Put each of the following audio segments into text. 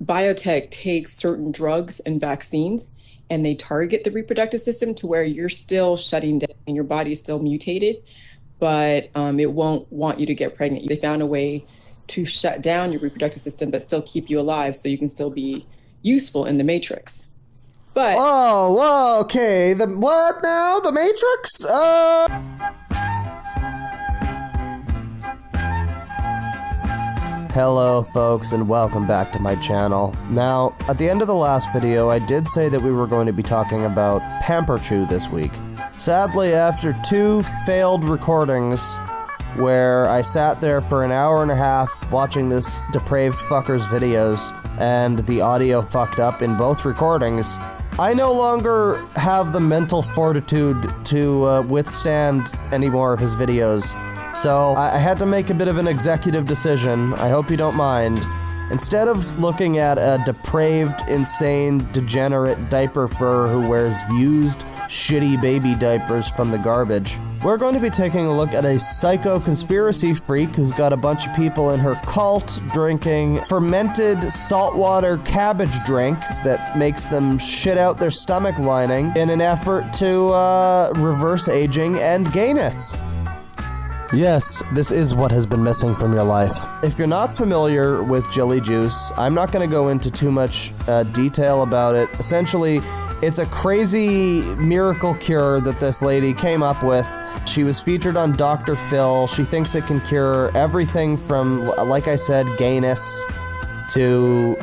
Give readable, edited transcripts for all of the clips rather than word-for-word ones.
biotech takes certain drugs and vaccines and they target the reproductive system to where you're still shutting down and your body's still mutated, but it won't want you to get pregnant. They found a way to shut down your reproductive system but still keep you alive so you can still be useful in the Matrix. But whoa, okay. The what now? The Matrix? Hello folks and welcome back to my channel. Now, at the end of the last video, I did say that we were going to be talking about Pamper Chew this week. Sadly, after 2 failed recordings, where I sat there for an hour and a half watching this depraved fucker's videos, and the audio fucked up in both recordings, I no longer have the mental fortitude to withstand any more of his videos. So I had to make a bit of an executive decision, I hope you don't mind. Instead of looking at a depraved, insane, degenerate diaper fur who wears used, shitty baby diapers from the garbage, we're going to be taking a look at a psycho conspiracy freak who's got a bunch of people in her cult drinking fermented saltwater cabbage drink that makes them shit out their stomach lining in an effort to reverse aging and gayness. Yes, this is what has been missing from your life. If you're not familiar with Jilly Juice, I'm not going to go into too much detail about it. Essentially, it's a crazy miracle cure that this lady came up with. She was featured on Dr. Phil. She thinks it can cure everything from, like I said, gayness to,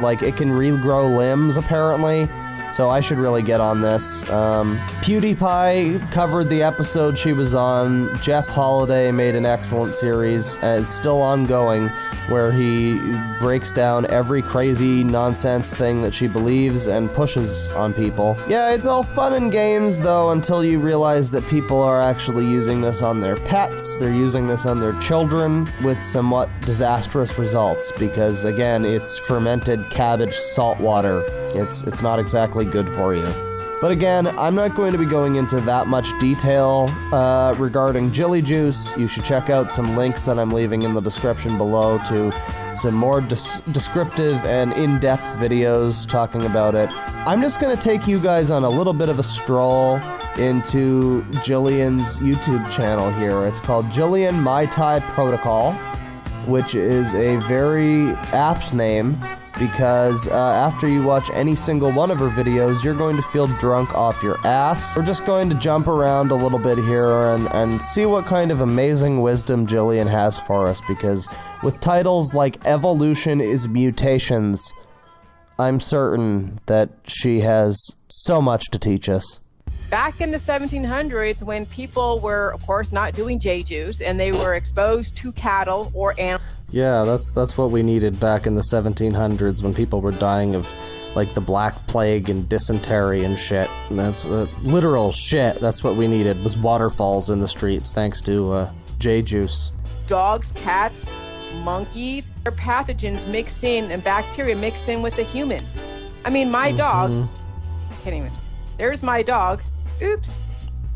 like, it can regrow limbs, apparently. So I should really get on this. PewDiePie covered the episode she was on. Jeff Holiday made an excellent series, and it's still ongoing, where he breaks down every crazy nonsense thing that she believes and pushes on people. Yeah, it's all fun and games, though, until you realize that people are actually using this on their pets, they're using this on their children, with somewhat disastrous results, because, again, it's fermented cabbage salt water. It's not exactly good for you. But again, I'm not going to be going into that much detail regarding Jilly Juice. You should check out some links that I'm leaving in the description below to some more descriptive and in-depth videos talking about it. I'm just going to take you guys on a little bit of a stroll into Jillian's YouTube channel here. It's called Jillian Mai Tai Protocol, which is a very apt name, because after you watch any single one of her videos, you're going to feel drunk off your ass. We're just going to jump around a little bit here and see what kind of amazing wisdom Jillian has for us, because with titles like Evolution is Mutations, I'm certain that she has so much to teach us. Back in the 1700s, when people were, of course, not doing J-Juice, and they were exposed to cattle or animals. Yeah, that's what we needed back in the 1700s, when people were dying of, like, the Black Plague and dysentery and shit. And that's literal shit. That's what we needed, was waterfalls in the streets, thanks to J-Juice. Dogs, cats, monkeys, their pathogens mix in, and bacteria mix in with the humans. I mean, my dog, can't even, there's my dog. Oops.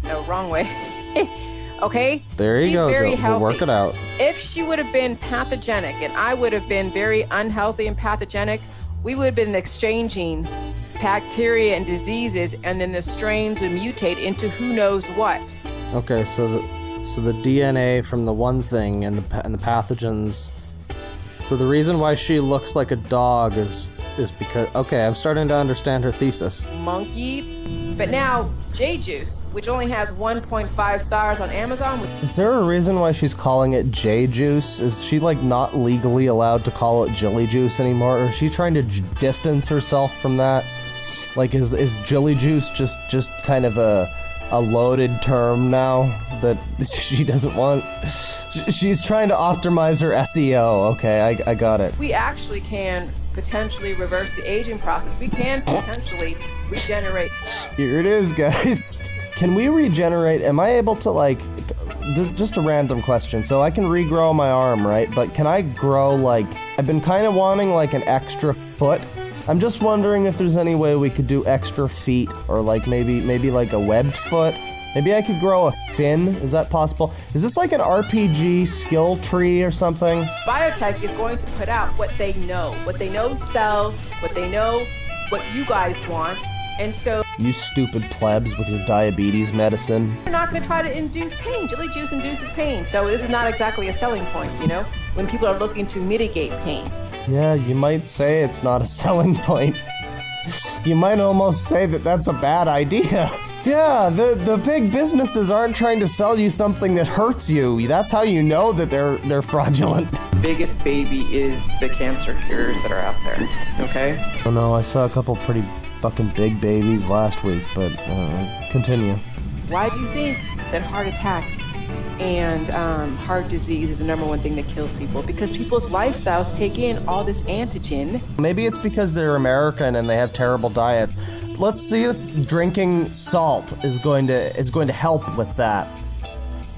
No, wrong way. Okay? There you go, very Joe. healthy. We'll work it out. If she would have been pathogenic and I would have been very unhealthy and pathogenic, we would have been exchanging bacteria and diseases, and then the strains would mutate into who knows what. Okay, so the DNA from the one thing and the pathogens. So the reason why she looks like a dog is because, okay, I'm starting to understand her thesis. Monkeys. But now, J-Juice, which only has 1.5 stars on Amazon. Is there a reason why she's calling it J-Juice? Is she, like, not legally allowed to call it Jilly Juice anymore? Or is she trying to distance herself from that? Like, is Jilly Juice just kind of a loaded term now that she doesn't want? She's trying to optimize her SEO. Okay, I got it. We actually can potentially reverse the aging process. We can potentially regenerate. Here it is, guys. Can we regenerate? Am I able to, like, just a random question. So I can regrow my arm, right? But can I grow, like, I've been kind of wanting, like, an extra foot. I'm just wondering if there's any way we could do extra feet, or, like, maybe like a webbed foot. Maybe I could grow a fin? Is that possible? Is this like an RPG skill tree or something? Biotech is going to put out what they know. What they know sells, what they know, what you guys want. And so You stupid plebs with your diabetes medicine. you're not going to try to induce pain. Jilly Juice induces pain. So this is not exactly a selling point, you know, when people are looking to mitigate pain. Yeah, you might say it's not a selling point. You might almost say that that's a bad idea. Yeah, the big businesses aren't trying to sell you something that hurts you. That's how you know that they're fraudulent. Biggest baby is the cancer cures that are out there, okay? Oh no, I saw a couple pretty fucking big babies last week, but continue. Why do you think that heart attacks and heart disease is the #1 thing that kills people? Because people's lifestyles take in all this antigen. Maybe it's because they're American and they have terrible diets. Let's see if drinking salt is going to help with that.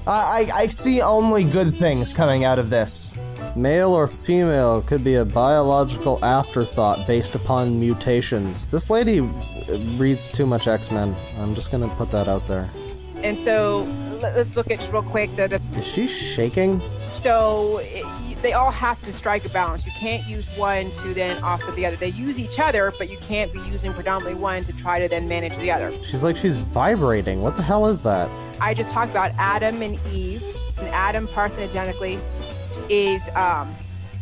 I see only good things coming out of this. Male or female could be a biological afterthought based upon mutations. This lady reads too much X-Men. I'm just gonna put that out there. And so let's look at just real quick Is she shaking? they all have to strike a balance. You can't use one to then offset the other. They use each other, but you can't be using predominantly one to try to then manage the other. She's like she's vibrating. What the hell is that? I just talked about Adam and Eve, and Adam parthenogenically is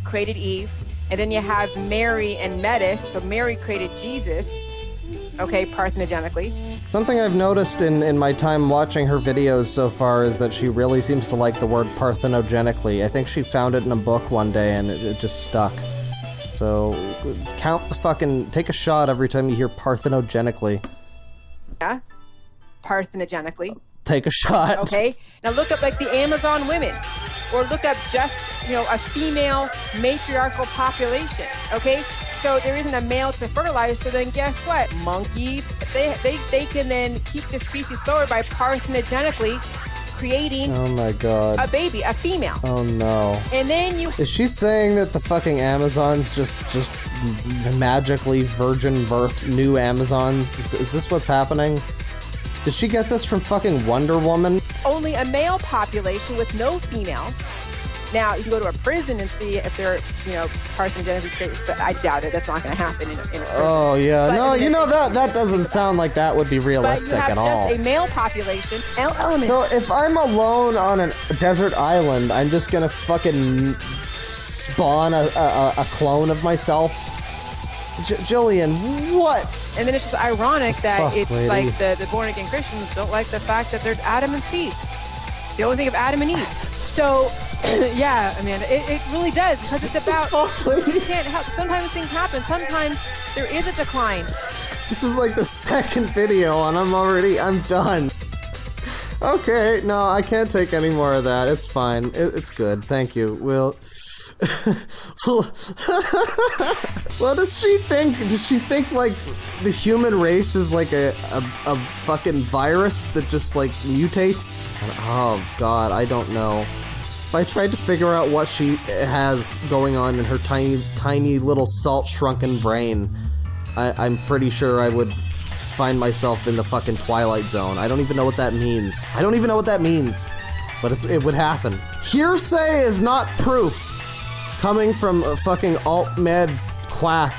created Eve, and then you have Mary and Metis. So Mary created Jesus, okay, parthenogenically. Something I've noticed in my time watching her videos so far is that she really seems to like the word parthenogenically. I think she found it in a book one day and it just stuck. So take a shot every time you hear parthenogenically. Yeah, parthenogenically. Take a shot. Okay, now look up like the Amazon women, or look up just, you know, a female matriarchal population, okay? So there isn't a male to fertilize, so then guess what? Monkeys, they can then keep the species forward by parthenogenically creating Oh my god. a baby, a female. Oh no. And then you Is she saying that the fucking Amazons just magically virgin birth new Amazons? Is this what's happening? Did she get this from fucking Wonder Woman? only a male population with no females. Now, you can go to a prison and see if they're, you know, parthenogenically created, but I doubt it. That's not going to happen in a prison. Oh yeah, But no, in you this- know that doesn't sound like that would be But you realistic have at just all. a male population, element. So if I'm alone on a desert island, I'm just gonna fucking spawn a clone of myself? Jillian, what? And then it's just ironic that Fuck, it's lady. like the born-again Christians don't like the fact that there's Adam and Steve. They only think of Adam and Eve. So, yeah, I mean, it really does, because it's about, Fuck, lady. you can't help, sometimes things happen. Sometimes there is a decline. This is like the second video and I'm done. Okay, no, I can't take any more of that. It's fine. It's good. Thank you. Well, what does she think? Does she think like the human race is like a fucking virus that just like mutates? Oh god, I don't know. If I tried to figure out what she has going on in her tiny little salt shrunken brain, I'm pretty sure I would find myself in the fucking Twilight Zone. I don't even know what that means. But it would happen. Hearsay is not proof. Coming from a fucking Altmed quack.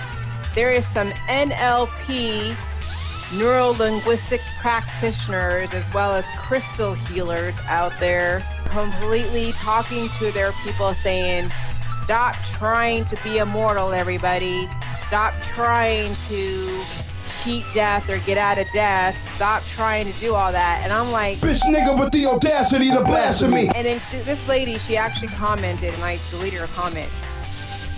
There is some NLP, neuro-linguistic practitioners, as well as crystal healers out there, completely talking to their people saying, stop trying to be immortal, everybody. Stop trying to cheat death or get out of death. Stop trying to do all that. And I'm like, Bitch nigga with the audacity to blasphemy. and then this lady, she actually commented, and I deleted her comment.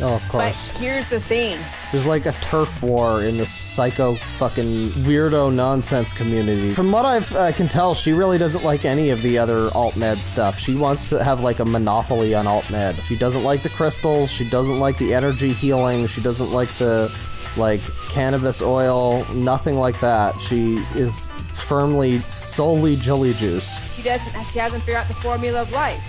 Oh, of But course. here's the thing. There's like a turf war in the psycho fucking weirdo nonsense community. From what I can tell, she really doesn't like any of the other Altmed stuff. She wants to have like a monopoly on Altmed. She doesn't like the crystals. She doesn't like the energy healing. She doesn't like the cannabis oil, nothing like that. She is firmly solely Jilly Juice. She hasn't figured out the formula of life.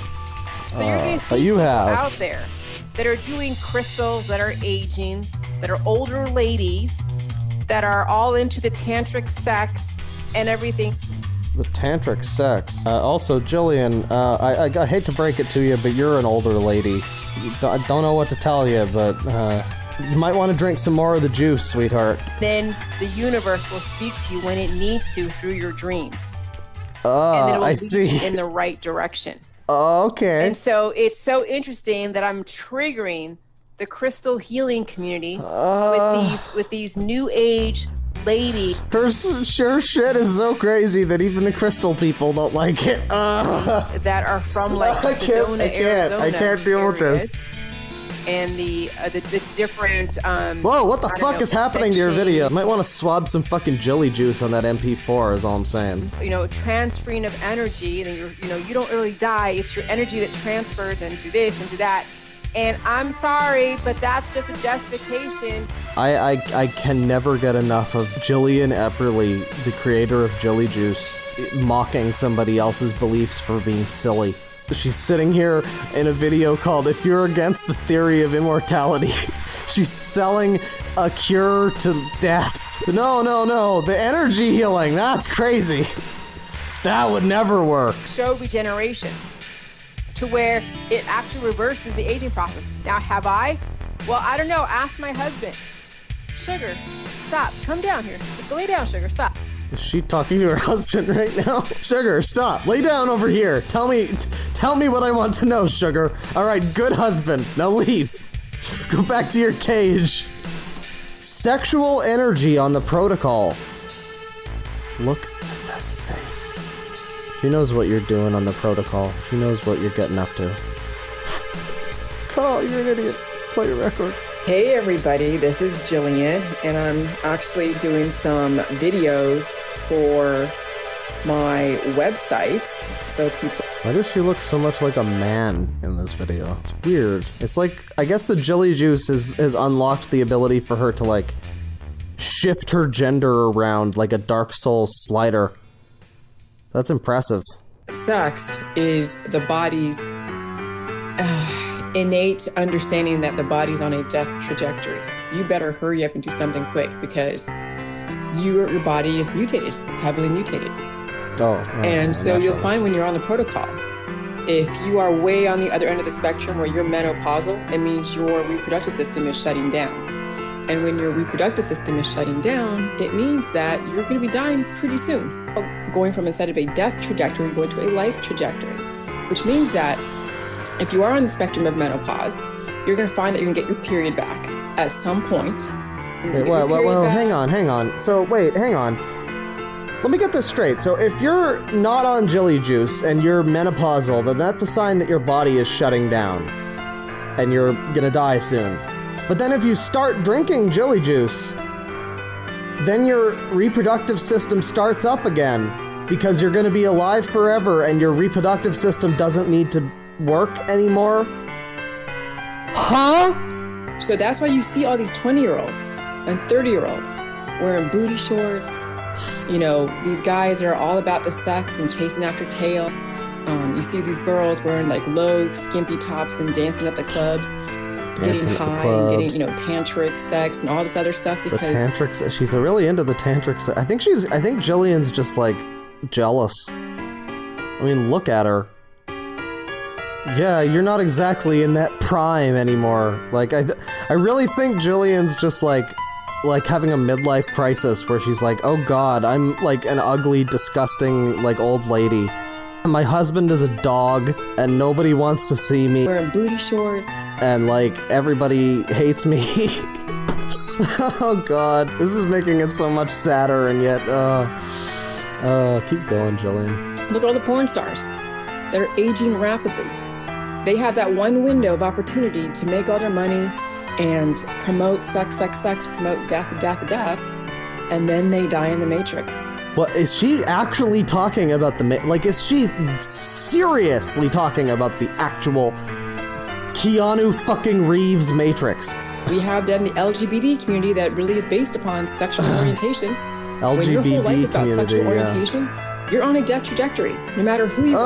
So you're going to but see you people have. out there that are doing crystals, that are aging, that are older ladies, that are all into the tantric sex and everything. the tantric sex. Also, Jillian, I hate to break it to you, but you're an older lady. I don't know what to tell you, but you might want to drink some more of the juice, sweetheart. Then the universe will speak to you when it needs to through your dreams. I see. In the right direction. Okay. And so it's so interesting that I'm triggering the crystal healing community with these new age lady. Her shit is so crazy that even the crystal people don't like it. That are from like Sedona, Arizona. I can't deal with this. And the different whoa, what the fuck is happening to your video? You might want to swab some fucking Jilly Juice on that MP4 is all I'm saying. You know, transferring of energy, and you don't really die. It's your energy that transfers into this, into that. And I'm sorry, but that's just a justification. I can never get enough of Jillian Epperly, the creator of Jilly Juice, mocking somebody else's beliefs for being silly. She's sitting here in a video called If You're Against the Theory of Immortality. She's selling a cure to death. No, the energy healing, that's crazy. That would never work. Show regeneration to where it actually reverses the aging process. Now, have I? Well, I don't know. Ask my husband. Sugar, stop. Come down here. Lay down, Sugar. Stop. Is she talking to her husband right now? Sugar, stop. Lay down over here. Tell me what I want to know, Sugar. All right, good husband. Now leave. Go back to your cage. Sexual energy on the protocol. Look at that face. She knows what you're doing on the protocol. She knows what you're getting up to. Carl, you're an idiot. Play your record. Hey everybody, this is Jillian, and I'm actually doing some videos for my website, so people... Why does she look so much like a man in this video? It's weird. It's like, I guess the Jilly Juice has unlocked the ability for her to, like, shift her gender around like a Dark Souls slider. That's impressive. Sex is the body's innate understanding that the body's on a death trajectory. You better hurry up and do something quick because your body is mutated. It's heavily mutated. And so you'll find when you're on the protocol, if you are way on the other end of the spectrum where you're menopausal, it means your reproductive system is shutting down. And when your reproductive system is shutting down, it means that you're going to be dying pretty soon. Going from instead of a death trajectory, going to a life trajectory, which means that if you are on the spectrum of menopause, you're going to find that you're going to get your period back at some point. Wait, well, hang on. So, wait, hang on. Let me get this straight. So, if you're not on Jilly Juice and you're menopausal, then that's a sign that your body is shutting down and you're going to die soon. But then if you start drinking Jilly Juice, then your reproductive system starts up again because you're going to be alive forever and your reproductive system doesn't need to work anymore? Huh? So that's why you see all these 20-year-olds and 30-year-olds wearing booty shorts. You know, these guys are all about the sex and chasing after tail. You see these girls wearing like low, skimpy tops and dancing at the clubs, getting high and getting, tantric sex and all this other stuff because... The tantric... She's really into the tantric sex. I think Jillian's just, like, jealous. I mean, look at her. Yeah, you're not exactly in that prime anymore. Like, I really think Jillian's just, like having a midlife crisis where she's like, oh god, I'm, like, an ugly, disgusting, like, old lady. My husband is a dog, and nobody wants to see me. Wearing booty shorts. And, like, everybody hates me. Oh god, this is making it so much sadder, and yet, keep going, Jillian. Look at all the porn stars. They're aging rapidly. They have that one window of opportunity to make all their money and promote sex, promote death, and then they die in the Matrix. What, is she actually talking about is she seriously talking about the actual Keanu fucking Reeves Matrix? We have then the LGBT community that really is based upon sexual orientation. LGBT when your whole life is about community, sexual orientation, you're on a death trajectory, no matter who you are.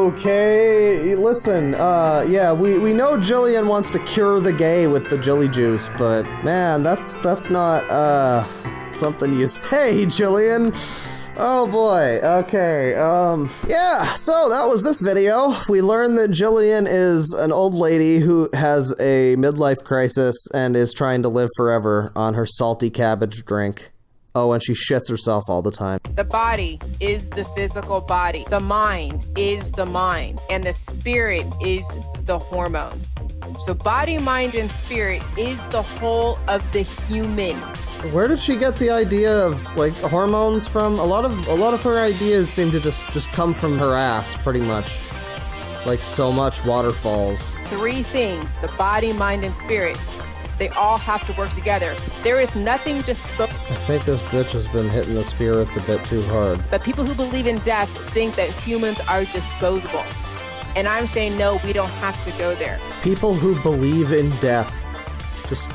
Okay. Listen, yeah, we know Jillian wants to cure the gay with the Jilly Juice, but man, that's not, something you say, Jillian. Oh boy, okay, yeah, so that was this video. We learned that Jillian is an old lady who has a midlife crisis and is trying to live forever on her salty cabbage drink. Oh, and she shits herself all the time. The body is the physical body. The mind is the mind. And the spirit is the hormones. So body, mind, and spirit is the whole of the human. Where did she get the idea of, like, hormones from? A lot of her ideas seem to just come from her ass, pretty much. Like so much waterfalls. 3 things, the body, mind, and spirit. They all have to work together. There is nothing disposable. I think this bitch has been hitting the spirits a bit too hard. But people who believe in death think that humans are disposable. And I'm saying, no, we don't have to go there. People who believe in death. Just...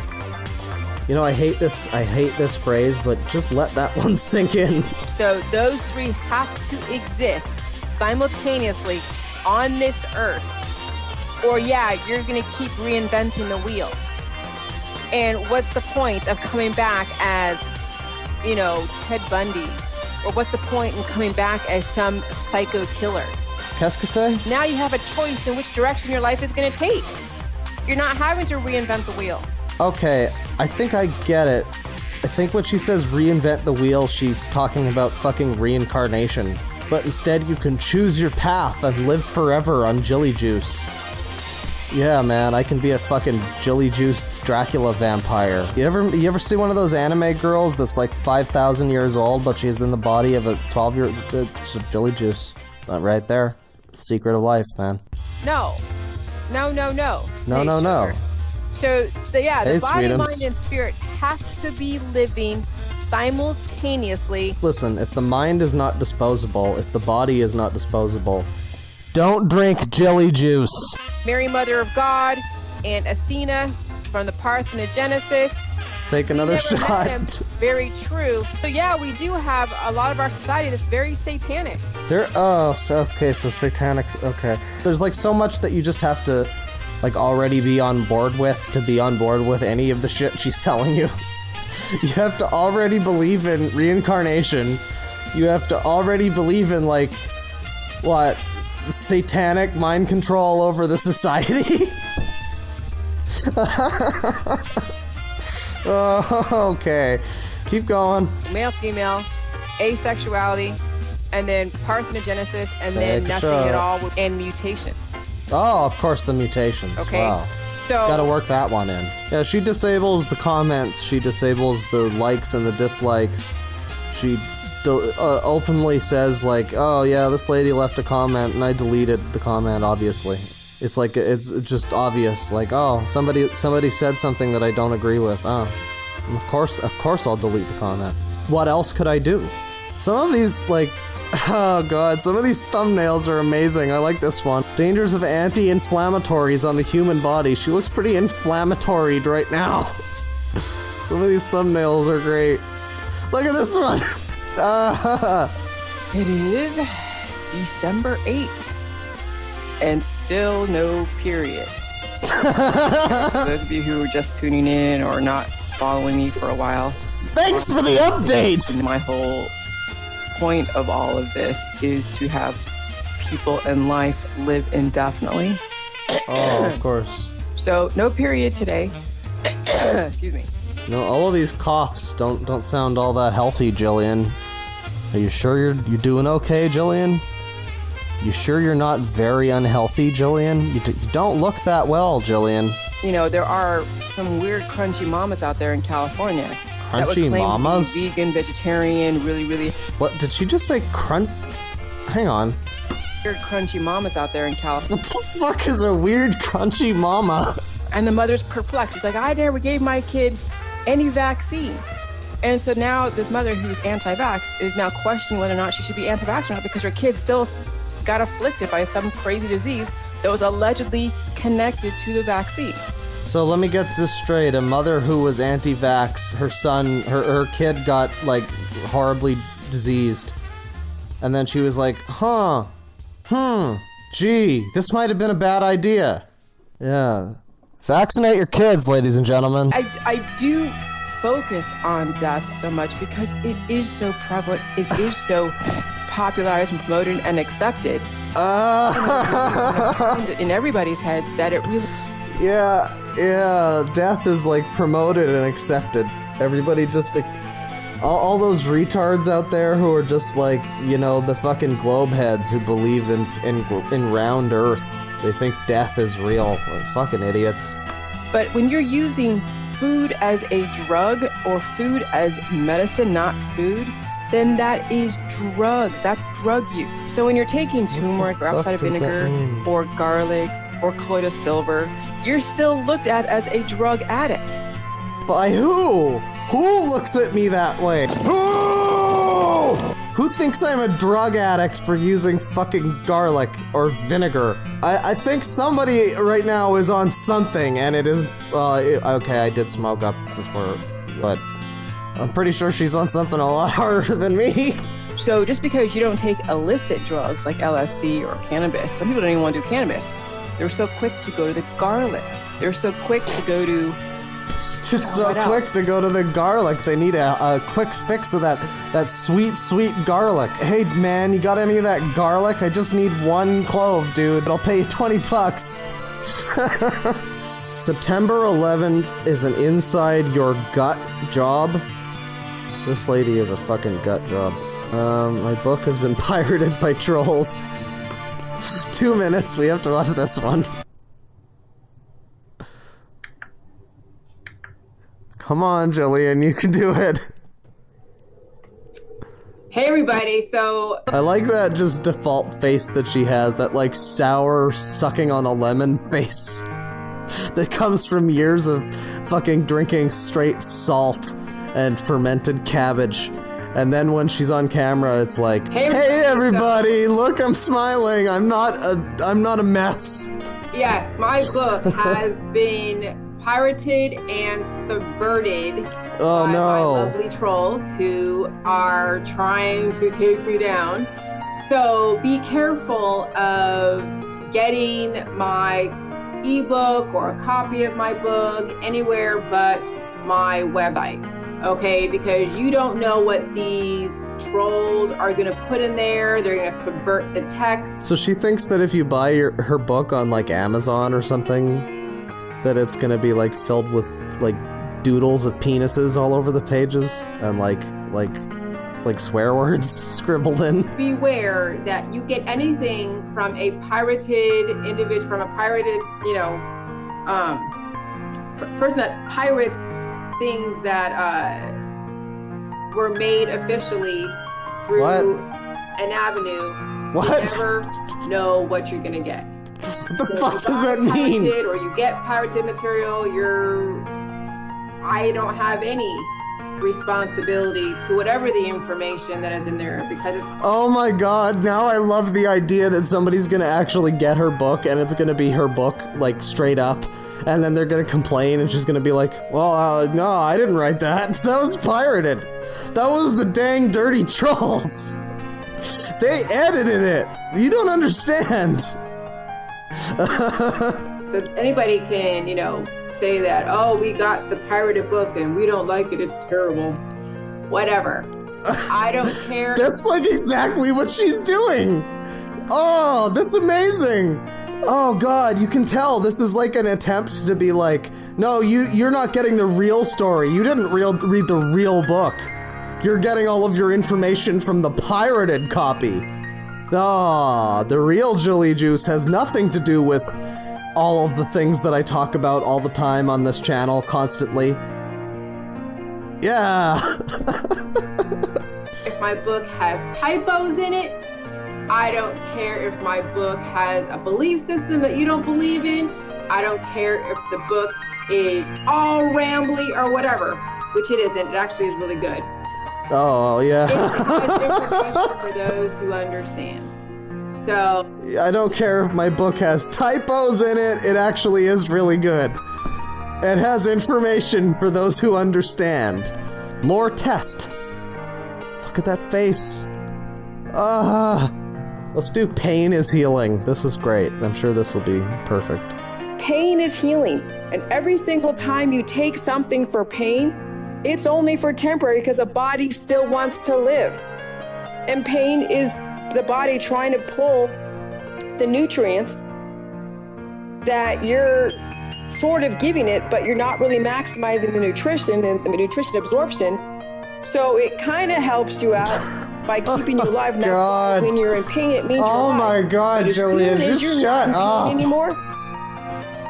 You know, I hate this phrase, but just let that one sink in. So those 3 have to exist simultaneously on this earth. Or yeah, you're gonna keep reinventing the wheel. And what's the point of coming back as, you know, Ted Bundy? Or what's the point in coming back as some psycho killer? Qu'est-ce que c'est? Now you have a choice in which direction your life is gonna take. You're not having to reinvent the wheel. Okay, I think I get it. I think when she says reinvent the wheel, she's talking about fucking reincarnation. But instead you can choose your path and live forever on Jilly Juice. Yeah, man, I can be a fucking Jilly Juice Dracula vampire. You ever see one of those anime girls that's like 5,000 years old, but she's in the body of a 12-year-old? It's Jilly Juice. Right there. Secret of life, man. No. No. No. So, the Hey, body, sweetums. mind, and spirit have to be living simultaneously. Listen, if the mind is not disposable, if the body is not disposable, don't drink Jilly Juice. Mary, Mother of God, and Athena from the Parthenogenesis. Take another Never met shot. him. Very true. So yeah, we do have a lot of our society that's very satanic. So satanics, okay. There's like so much that you just have to like already be on board with to be on board with any of the shit she's telling you. You have to already believe in reincarnation. You have to already believe in like, what, satanic mind control over the society? Oh, okay. Keep going. Male, female, asexuality, and then parthenogenesis, and then Take a nothing shot. at all, and mutations. Oh, of course, the mutations. Okay. Wow. So Gotta work that one in. Yeah, she disables the comments, she disables the likes and the dislikes. She openly says like, oh yeah, this lady left a comment and I deleted the comment, obviously. It's like, it's just obvious, like, oh, somebody said something that I don't agree with. Oh, of course I'll delete the comment. What else could I do? Some of these, like, oh god, some of these thumbnails are amazing. I like this one. Dangers of anti-inflammatories on the human body. She looks pretty inflammatory right now. Some of these thumbnails are great. Look at this one. it is December 8th, and still no period. For those of you who are just tuning in or not following me for a while, Thanks for the update! my whole point of all of this is to have people in life live indefinitely. Oh, of course. So no period today. Excuse me. No, all of these coughs don't sound all that healthy, Jillian. Are you sure you're doing okay, Jillian? You sure you're not very unhealthy, Jillian? You don't look that well, Jillian. You know, there are some weird crunchy mamas out there in California. That would Crunchy claim mamas? to be vegan, vegetarian, really What, did she just say crunch? Hang on. weird crunchy mamas out there in California. What the fuck is a weird crunchy mama? And the mother's perplexed. She's like, I never gave my kid any vaccines. And so now this mother who's anti-vax is now questioning whether or not she should be anti-vax or not because her kid still got afflicted by some crazy disease that was allegedly connected to the vaccine. So let me get this straight. A mother who was anti-vax, her son, her kid got, like, horribly diseased. And then she was like, gee, this might have been a bad idea. Yeah. Vaccinate your kids, ladies and gentlemen. I do focus on death so much because it is so prevalent, it is so popularized and promoted and accepted. In everybody's heads that it really... Yeah, death is like promoted and accepted. Everybody just... All those retards out there who are just like, you know, the fucking globe heads who believe in round earth. They think death is real. Like, fucking idiots. But when you're using food as a drug or food as medicine, not food, then that is drugs. That's drug use. So when you're taking turmeric or apple cider vinegar or garlic or colloidal silver, you're still looked at as a drug addict. By who? Who looks at me that way? Who? Who thinks I'm a drug addict for using fucking garlic or vinegar? I think somebody right now is on something, and it is, okay, I did smoke up before, but I'm pretty sure she's on something a lot harder than me. So just because you don't take illicit drugs like LSD or cannabis, some people don't even want to do cannabis. They're so quick to go to the garlic. They're so quick to go to... Just so quick to go to the garlic. They need a quick fix of that sweet, sweet garlic. Hey, man, you got any of that garlic? I just need 1 clove, dude. I'll pay you $20. September 11th is an inside your gut job. This lady is a fucking gut job. My book has been pirated by trolls. 2 minutes, we have to watch this one. Come on, Jillian, you can do it. Hey everybody, so... I like that just default face that she has, that like sour sucking on a lemon face. That comes from years of fucking drinking straight salt and fermented cabbage. And then when she's on camera, it's like, hey everybody, look, I'm smiling, I'm not a mess. Yes, my book has been pirated and subverted by my lovely trolls who are trying to take me down. So be careful of getting my ebook or a copy of my book anywhere but my website, okay? Because you don't know what these trolls are gonna put in there. They're gonna subvert the text. So she thinks that if you buy her book on like Amazon or something, that it's gonna be like filled with like doodles of penises all over the pages and like swear words scribbled in. Beware that you get anything from a pirated individual, from a pirated, person that pirates things that were made officially through an avenue. What? You never know what you're gonna get. What the fuck does that mean? Or you get pirated material, I don't have any responsibility to whatever the information that is in there because it's... Oh my god, now I love the idea that somebody's gonna actually get her book and it's gonna be her book, like, straight up, and then they're gonna complain and she's gonna be like, well, no, I didn't write that. That was pirated. That was the dang dirty trolls. They edited it. You don't understand. So anybody can, say that, oh, we got the pirated book and we don't like it, it's terrible. Whatever. I don't care. That's like exactly what she's doing. Oh, that's amazing. Oh god, you can tell this is like an attempt to be like, no, you're not getting the real story. You didn't read the real book. You're getting all of your information from the pirated copy. The real Jilly Juice has nothing to do with all of the things that I talk about all the time on this channel, constantly. Yeah. If my book has typos in it, I don't care if my book has a belief system that you don't believe in. I don't care if the book is all rambly or whatever, which it isn't. It actually is really good. Oh, yeah. It's for those who understand. So... I don't care if my book has typos in it, it actually is really good. It has information for those who understand. More test. Look at that face. Let's do pain is healing. This is great. I'm sure this will be perfect. Pain is healing. And every single time you take something for pain, It's only for temporary because a body still wants to live. And pain is the body trying to pull the nutrients that you're sort of giving it, but you're not really maximizing the nutrition and the nutrition absorption. So it kind of helps you out by keeping you alive. And that's why when you're in pain, it means you're alive. my God, Jillian, just shut up. Anymore,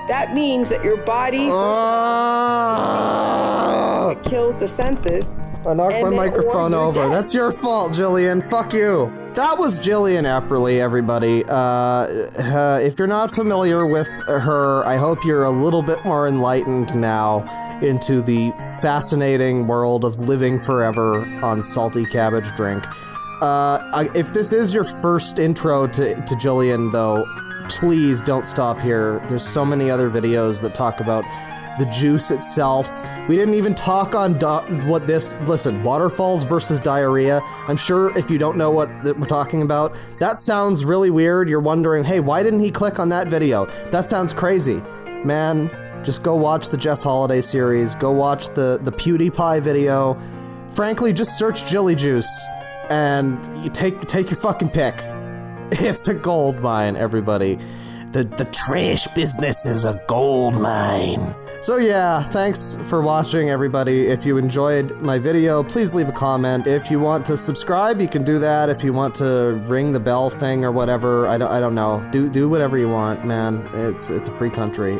that means that your body it kills the senses. I knocked my microphone over. That's your fault, Jillian. Fuck you. That was Jillian Epperly, everybody. If you're not familiar with her, I hope you're a little bit more enlightened now into the fascinating world of living forever on salty cabbage drink. If this is your first intro to Jillian, though, please don't stop here. There's so many other videos that talk about the juice itself. We didn't even talk on listen, waterfalls versus diarrhea. I'm sure if you don't know what we're talking about, that sounds really weird. You're wondering, hey, why didn't he click on that video? That sounds crazy. Man, just go watch the Jeff Holiday series. Go watch the PewDiePie video. Frankly, just search Jilly Juice and you take your fucking pick. It's a gold mine, everybody. The trash business is a gold mine. So yeah, thanks for watching, everybody. If you enjoyed my video, please leave a comment. If you want to subscribe, you can do that. If you want to ring the bell thing or whatever, I don't know. Do whatever you want, man. It's a free country.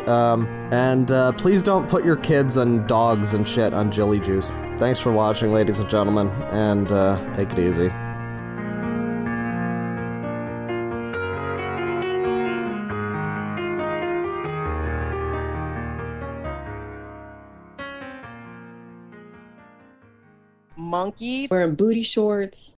Please don't put your kids and dogs and shit on Jilly Juice. Thanks for watching, ladies and gentlemen, and take it easy. Monkeys Wearing booty shorts.